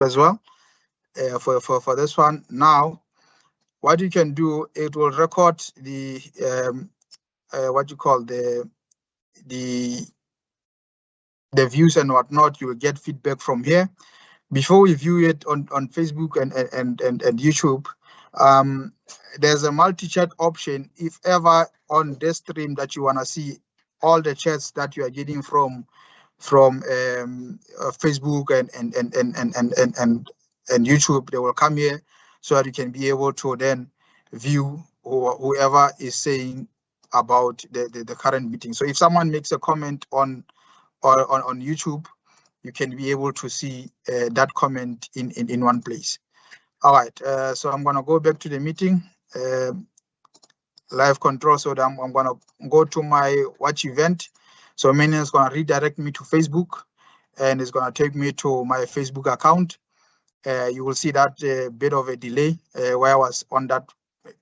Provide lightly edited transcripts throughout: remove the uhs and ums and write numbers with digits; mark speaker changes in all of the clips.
Speaker 1: as well for this one. Now, what you can do, it will record the what you call the views and whatnot. You will get feedback from here. Before we view it on Facebook and YouTube, there's a multi-chat option. If ever on this stream that you want to see all the chats that you are getting from Facebook and YouTube, they will come here so that you can be able to then view whoever is saying about the current meeting. So if someone makes a comment on YouTube, you can be able to see that comment in one place. All right, so I'm gonna go back to the meeting, live control. So that I'm gonna go to my watch event. So meaning it's gonna redirect me to Facebook, and it's gonna take me to my Facebook account. You will see that bit of a delay where I was on that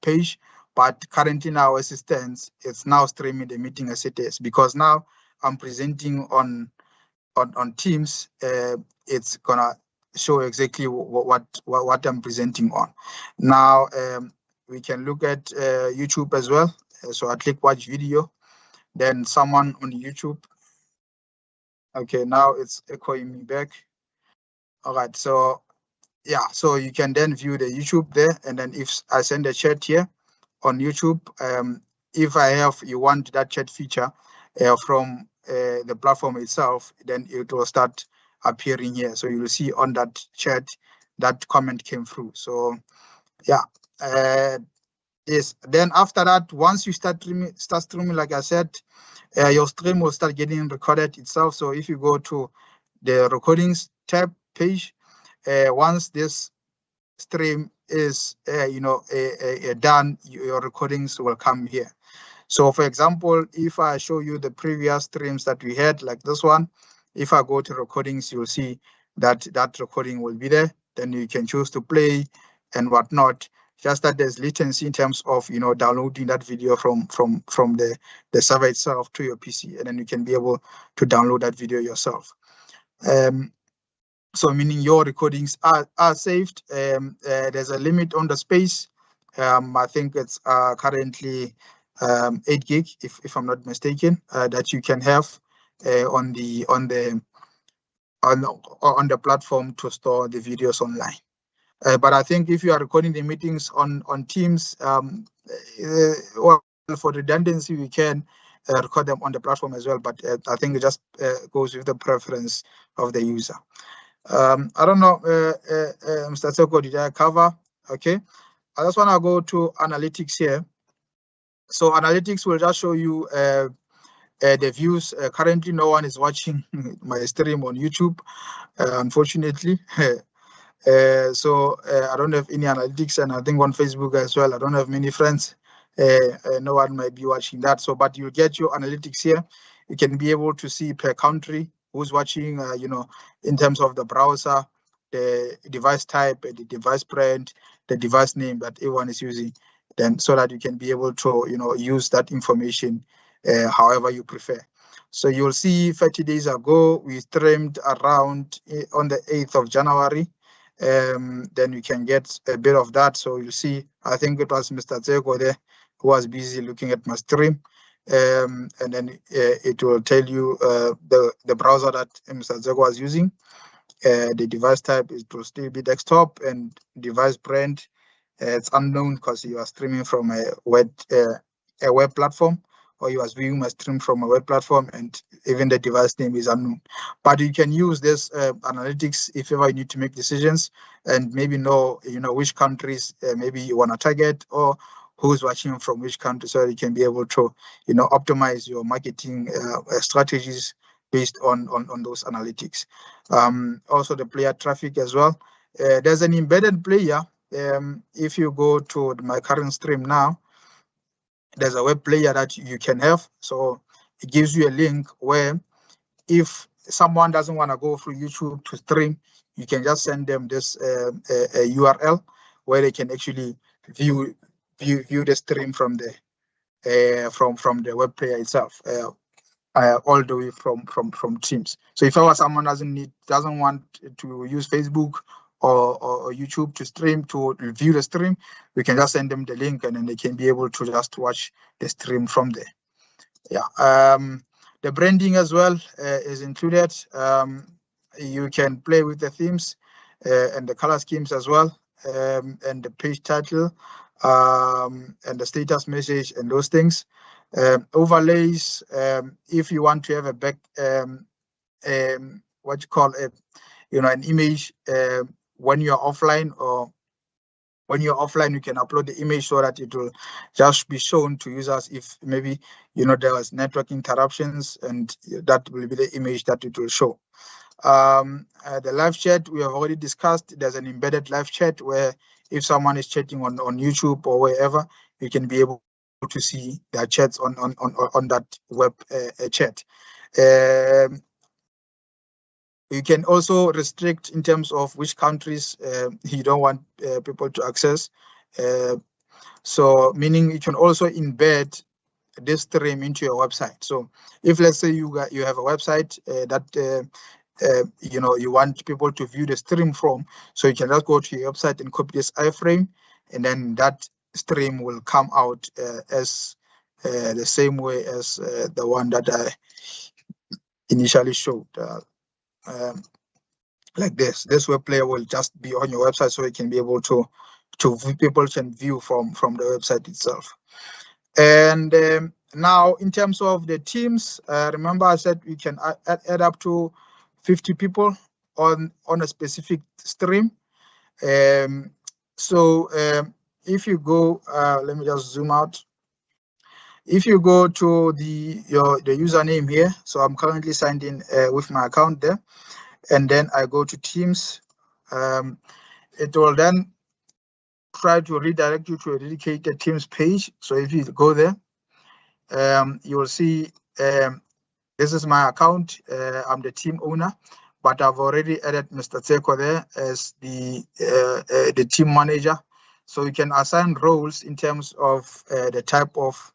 Speaker 1: page, but currently now as it stands, it's now streaming the meeting as it is, because now I'm presenting on Teams. It's gonna show exactly what I'm presenting on. Now we can look at YouTube as well. So I click watch video, then someone on YouTube. Okay, now it's echoing me back. All right, so yeah, so you can then view the YouTube there, and then if I send a chat here on YouTube, if you want that chat feature from the platform itself, then it will start appearing here. So you will see on that chat that comment came through. So yeah, yes. Then after that, once you start streaming, like I said, your stream will start getting recorded itself. So if you go to the recordings tab page, once this stream is done, your recordings will come here. So for example, if I show you the previous streams that we had, like this one, if I go to recordings, you'll see that recording will be there. Then you can choose to play and whatnot. Just that there's latency in terms of downloading that video from the server itself to your PC, and then you can be able to download that video yourself. So meaning your recordings are saved. There's a limit on the space. I think it's currently 8 gig, if I'm not mistaken, that you can have on the platform to store the videos online. But I think if you are recording the meetings on Teams, well, for redundancy, we can record them on the platform as well. But I think it just goes with the preference of the user. I don't know, Mr. Soko, did I cover? Okay, I just want to go to analytics here. So analytics will just show you the views. Currently, no one is watching my stream on YouTube, unfortunately. So I don't have any analytics, and I think on Facebook as well, I don't have many friends. No one might be watching that. So, but you get your analytics here. You can be able to see per country who's watching, in terms of the browser, the device type, the device brand, the device name that everyone is using, then so that you can be able to, use that information however you prefer. So you'll see 30 days ago, we streamed around on the 8th of January. Then you can get a bit of that. So you see, I think it was Mr. Zeko there who was busy looking at my stream. And then it will tell you the browser that Mr. Zeko was using. The device type, it will still be desktop, and device brand, it's unknown because you are streaming from a web platform, or you are viewing my stream from a web platform, and even the device name is unknown. But you can use this analytics if ever you need to make decisions and maybe know which countries maybe you want to target, or who's watching from which country, so you can be able to optimize your marketing strategies based on those analytics. Also the player traffic as well. There's an embedded player. If you go to my current stream now, there's a web player that you can have. So it gives you a link where if someone doesn't want to go through YouTube to stream, you can just send them this a URL where they can actually view the stream from the the web player itself, all the way from Teams. So if someone doesn't want to use Facebook or YouTube to stream, to view the stream, we can just send them the link and then they can be able to just watch the stream from there. Yeah. The branding as well is included. You can play with the themes and the color schemes as well, and the page title, and the status message and those things. Overlays, if you want to have a back, what you call an image when you're offline, or when you're offline, you can upload the image so that it will just be shown to users if maybe there was network interruptions, and that will be the image that it will show. The live chat we have already discussed. There's an embedded live chat where if someone is chatting on YouTube or wherever, you can be able to see their chats on that web chat. You can also restrict in terms of which countries you don't want people to access. So meaning you can also embed this stream into your website. So if, let's say, you have a website that you want people to view the stream from, so you can just go to your website and copy this iframe, and then that stream will come out as the same way as the one that I initially showed. Like this web player will just be on your website, so you can be able to people can view from the website itself. And now in terms of the teams, remember I said we can add up to 50 people on a specific stream. So if you go, let me just zoom out. If you go to the username here, so I'm currently signed in with my account there, and then I go to Teams, it will then try to redirect you to a dedicated Teams page. So if you go there, you will see this is my account. I'm the team owner, but I've already added Mr. Tseko there as the team manager. So you can assign roles in terms of the type of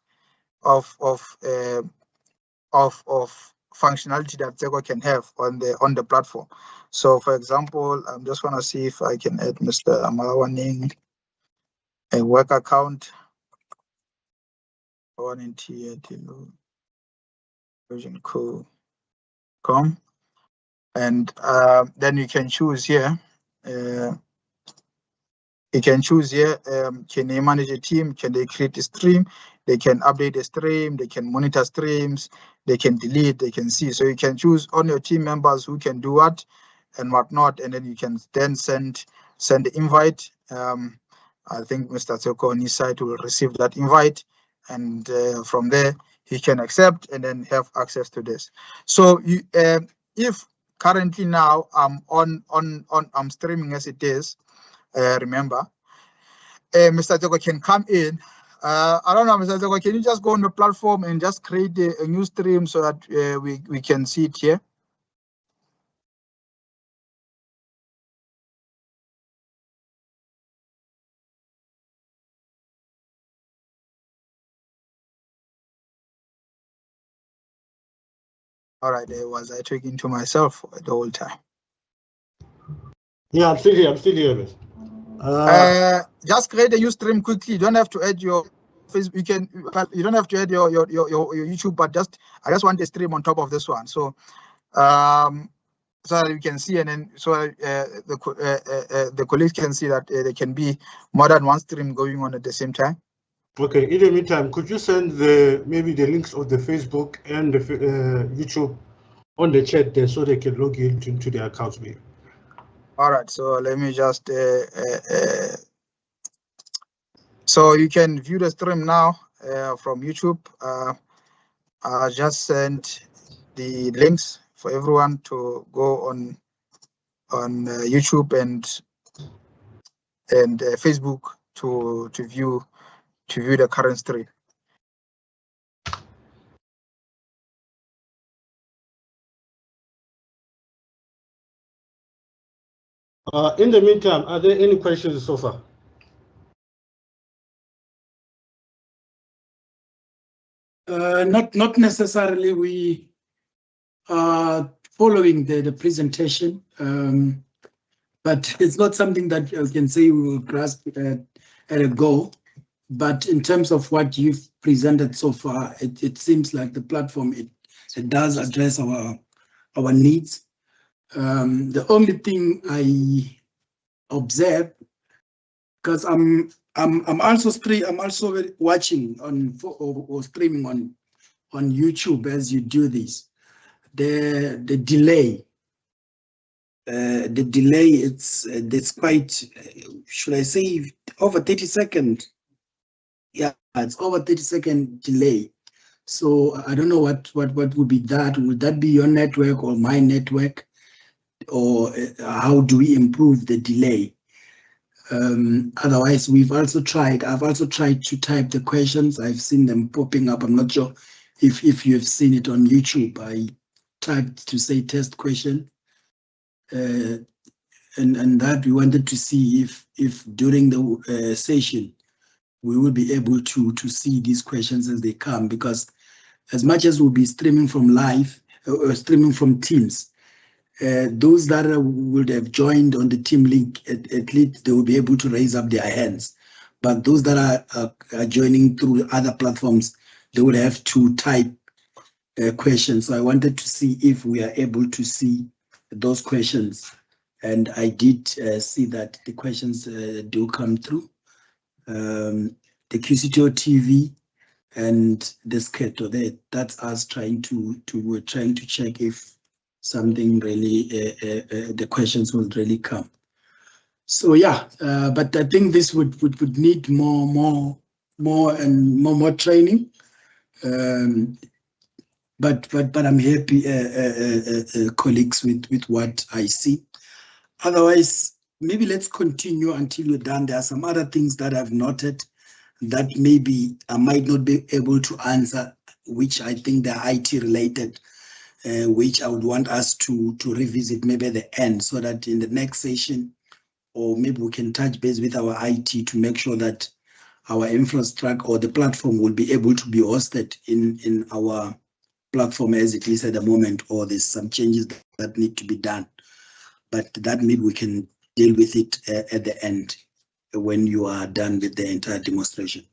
Speaker 1: functionality that Tseko can have on the platform. So for example, I'm just want to see if I can add Mr. Amalawaning a work account. One in version.com, and then you can choose here. You can choose here, can they manage a team? Can they create a stream? They can update the stream, they can monitor streams, they can delete, they can see. So you can choose on your team members who can do what and whatnot, and then you can then send the invite. I think Mr. Tseko on his side will receive that invite, and from there he can accept and then have access to this. So you, if currently now I'm I'm streaming as it is, remember, Mr. Tseko can come in. I don't know, Mr. Tseko, can you just go on the platform and just create a new stream so that we can see it here? All right, was I talking to myself the whole time?
Speaker 2: Yeah, I'm still here.
Speaker 1: Just create a new stream quickly. You don't have to add your Facebook. You can, you don't have to add your YouTube, but I just want a stream on top of this one. So so that you can see, and then so the colleagues can see that there can be more than one stream going on at the same time.
Speaker 2: Okay. In the meantime, could you send maybe the links of the Facebook and the YouTube on the chat there so they can log into their accounts, maybe?
Speaker 1: All right. So let me just. So you can view the stream now from YouTube. I just sent the links for everyone to go on YouTube and Facebook to view the current stream.
Speaker 2: In the meantime, are there any questions so far?
Speaker 3: Not necessarily. We are following the presentation. but it's not something that I can say we will grasp at a go. But in terms of what you've presented so far, it seems like the platform it does address our needs. The only thing I observe, because I'm also watching on or streaming on YouTube as you do this. The delay. It's quite, should I say, over 30 seconds. Yeah, it's over 30-second delay. So I don't know what would be that. Would that be your network or my network, or how do we improve the delay? Otherwise, I've also tried to type the questions. I've seen them popping up. I'm not sure if you've seen it on YouTube. I typed to say test question, and that we wanted to see if during the session we will be able to see these questions as they come, because as much as we'll be streaming from live or streaming from Teams, those that would have joined on the team link, at least they will be able to raise up their hands. But those that are joining through other platforms, they would have to type questions. So I wanted to see if we are able to see those questions. And I did see that the questions do come through. The QCTO TV and the Sketo there, that's us trying to check if something really, the questions will really come. So yeah, but I think this would need more training. But I'm happy, colleagues, with what I see. Otherwise, maybe let's continue until we're done. There are some other things that I've noted that maybe I might not be able to answer, which I think they're IT related, which I would want us to revisit maybe at the end, so that in the next session, or maybe we can touch base with our IT to make sure that our infrastructure or the platform will be able to be hosted in our platform as it is at the moment, or there's some changes that need to be done. But that maybe we can deal with it at the end when you are done with the entire demonstration.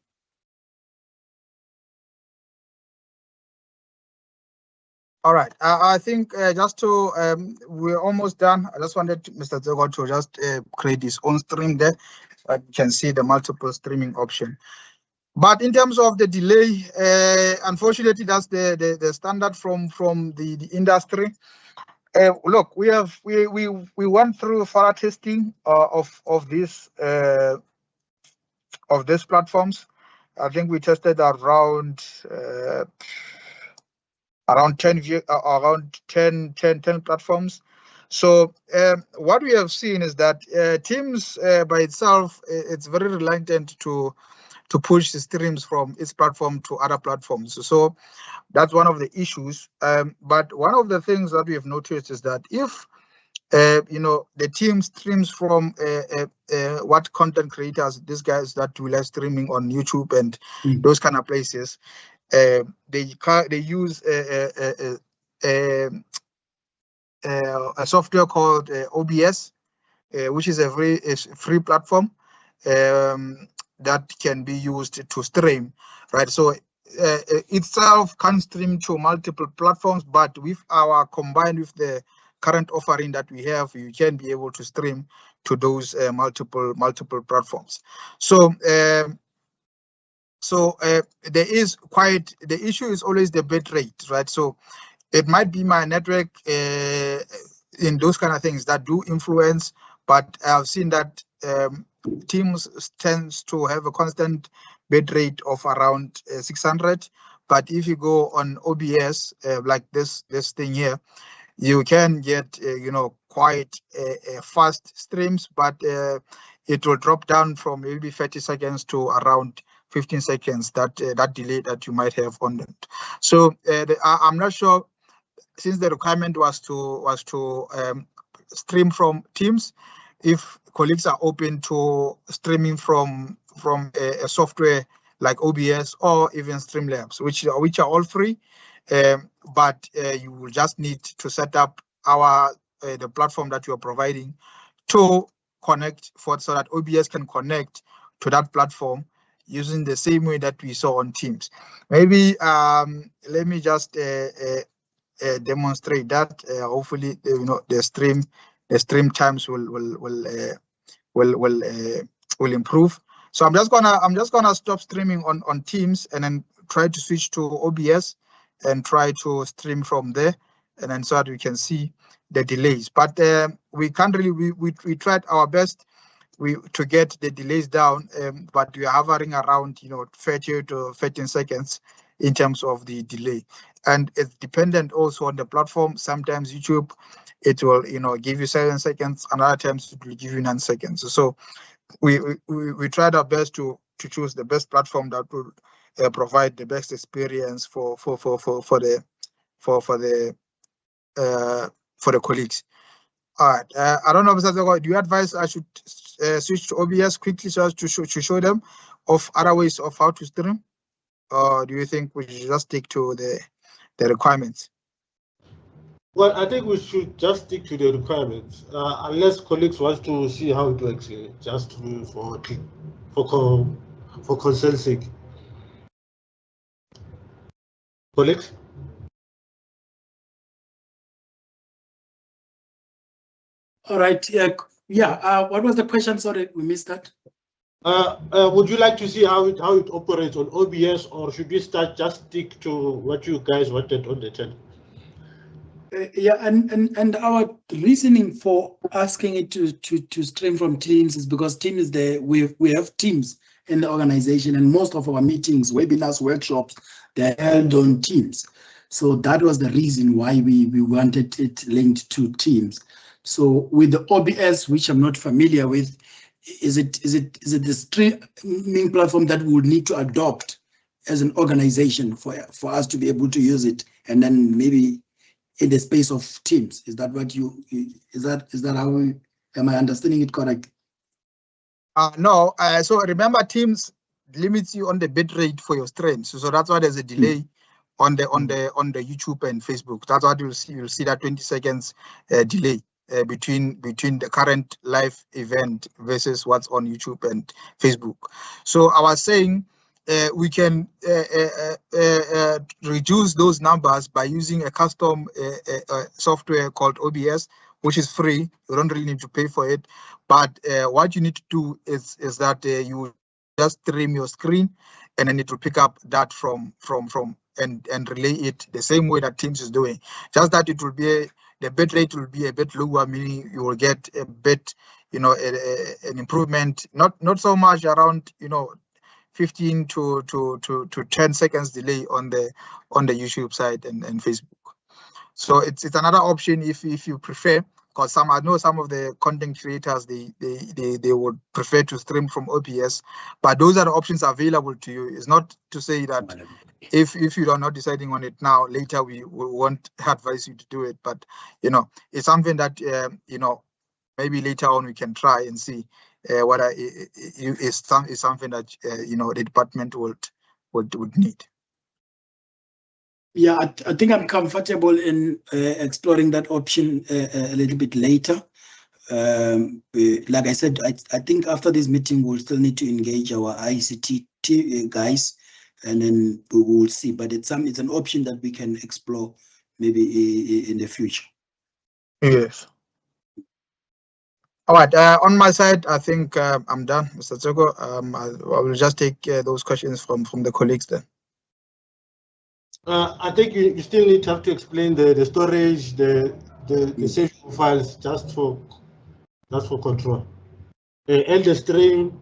Speaker 1: All right. I think just to, we're almost done. I just wanted Mr. Dzeko to just create his own stream there. You can see the multiple streaming option. But in terms of the delay, unfortunately, that's the standard from the industry. Look, we went through thorough testing of these platforms. I think we tested around 10 platforms. So what we have seen is that Teams by itself, it's very reluctant to push the streams from its platform to other platforms. So that's one of the issues. But one of the things that we have noticed is that if the team streams from what content creators, these guys that do live streaming on YouTube and those kind of places, they use a software called OBS, which is a free platform that can be used to stream, right? So itself can stream to multiple platforms, but combined with the current offering that we have, you can be able to stream to those multiple platforms. So there is the issue is always the bit rate, right? So it might be my network in those kind of things that do influence, but I've seen that Teams tends to have a constant bit rate of around 600. But if you go on OBS, like this thing here, you can get quite fast streams, but it will drop down from maybe 30 seconds to around 15 seconds, that delay that you might have on it. So I'm not sure, since the requirement was to stream from Teams, if colleagues are open to streaming from a software like OBS or even Streamlabs, which are all free, but you will just need to set up the platform that you are providing to connect so that OBS can connect to that platform using the same way that we saw on Teams. Maybe let me just demonstrate that. Hopefully, the stream times will improve. So I'm just gonna stop streaming on Teams and then try to switch to OBS and try to stream from there, and then so that we can see the delays. But we can't really. We tried our best to get the delays down, but we are hovering around 30 to 13 seconds in terms of the delay, and it's dependent also on the platform. Sometimes YouTube, it will give you 7 seconds, and other times it will give you 9 seconds. So we tried our best to choose the best platform that will provide the best experience for the colleagues. All right. I don't know, Mr. Zogo, do you advise I should switch to OBS quickly so as to show them of other ways of how to stream, or do you think we should just stick to the requirements?
Speaker 2: Well, I think we should just stick to the requirements, unless colleagues want to see how it works, just for concern's sake. Colleagues?
Speaker 3: All right. Yeah. What was the question? Sorry, we missed that.
Speaker 2: Would you like to see how it operates on OBS, or should we just stick to what you guys wanted on the channel?
Speaker 3: Yeah, and our reasoning for asking it to stream from Teams is because Teams is we have Teams in the organization, and most of our meetings, webinars, workshops, they're held on Teams. So that was the reason why we wanted it linked to Teams. So with the OBS, which I'm not familiar with, is it the streaming platform that we would need to adopt as an organization for us to be able to use it, and then maybe in the space of Teams? Is that what is that how am I understanding it correct?
Speaker 1: No. So remember, Teams limits you on the bit rate for your streams. So that's why there's a delay on the YouTube and Facebook. That's what you'll see that 20 seconds delay between the current live event versus what's on YouTube and Facebook. So I was saying we can reduce those numbers by using a custom software called OBS, which is free. You don't really need to pay for it. But what you need to do is that you just stream your screen, and then it will pick up that from and relay it the same way that Teams is doing. Just that it will be the bit rate will be a bit lower, meaning you will get a bit, an improvement. Not so much, around 15 to 10 seconds delay on the YouTube side and Facebook. So it's another option if you prefer, because I know some of the content creators they would prefer to stream from OBS, but those are the options available to you. It's not to say that if you are not deciding on it now, later we won't advise you to do it, but it's something that maybe later on we can try and see whether it is something that the department would need.
Speaker 3: Yeah, I think I'm comfortable in exploring that option a little bit later. Like I said, I think after this meeting we'll still need to engage our ICT guys, and then we will see. But it's an option that we can explore maybe in the future.
Speaker 1: Yes. All right. On my side, I think I'm done, Mr. Tsoko. I will just take those questions from the colleagues then.
Speaker 2: I think you still need to have to explain the storage, the save files just for control. End the stream,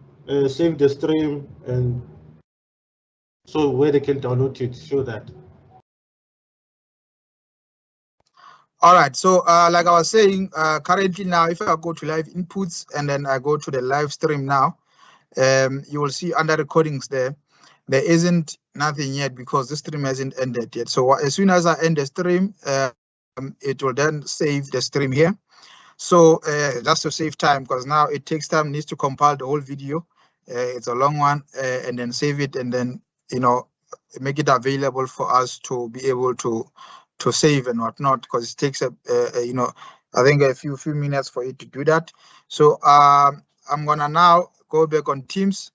Speaker 2: save the stream, and so where they can download it, show that.
Speaker 1: All right. So like I was saying, currently now, if I go to live inputs and then I go to the live stream now, you will see under recordings there isn't nothing yet because the stream hasn't ended yet. So as soon as I end the stream, it will then save the stream here. So just to save time, because now it takes time, needs to compile the whole video. It's a long one, and then save it, and then make it available for us to be able to save and whatnot, because it takes I think a few minutes for it to do that. So I'm gonna now go back on Teams.